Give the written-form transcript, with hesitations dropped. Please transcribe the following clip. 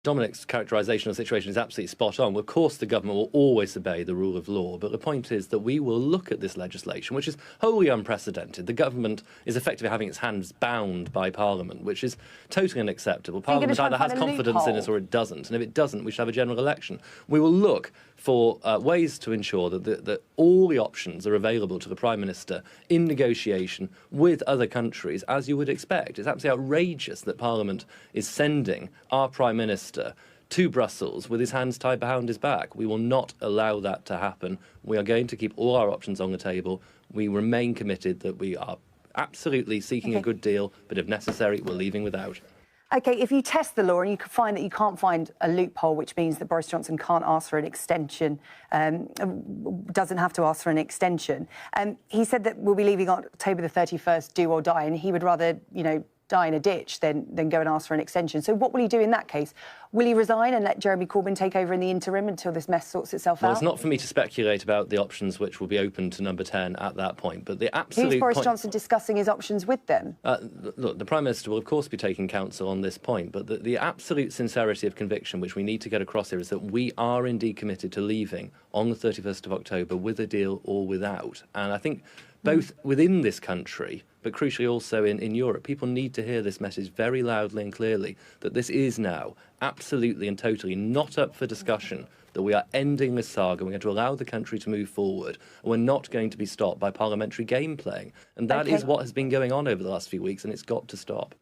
Dominic's characterisation of the situation is absolutely spot on. Of course, the government will always obey the rule of law, but the point is that we will look at this legislation, which is wholly unprecedented. The government is effectively having its hands bound by Parliament, which is totally unacceptable. Parliament either has confidence in us or it doesn't, and if it doesn't, we should have a general election. We will look for ways to ensure that all the options are available to the Prime Minister in negotiation with other countries, as you would expect. It's absolutely outrageous that Parliament is sending our Prime Minister to Brussels with his hands tied behind his back. We will not allow that to happen. We are going to keep all our options on the table. We remain committed that we are absolutely seeking a good deal, but if necessary, we're leaving without. OK, if you test the law and you can find that you can't find a loophole, which means that Boris Johnson can't ask for an extension, doesn't have to ask for an extension, he said that we'll be leaving on October the 31st, do or die, and he would rather, die in a ditch than go and ask for an extension. So what will he do in that case? Will he resign and let Jeremy Corbyn take over in the interim until this mess sorts itself out? Well, it's not for me to speculate about the options which will be open to Number 10 at that point, but the absolute Who's Boris Johnson discussing his options with them? Look, the Prime Minister will, of course, be taking counsel on this point, but the absolute sincerity of conviction which we need to get across here is that we are indeed committed to leaving on the 31st of October with a deal or without. And I think both within this country, but crucially also in Europe, people need to hear this message very loudly and clearly, that this is now absolutely and totally not up for discussion, that we are ending this saga, we're going to allow the country to move forward, and we're not going to be stopped by parliamentary game playing. And that is what has been going on over the last few weeks, and it's got to stop.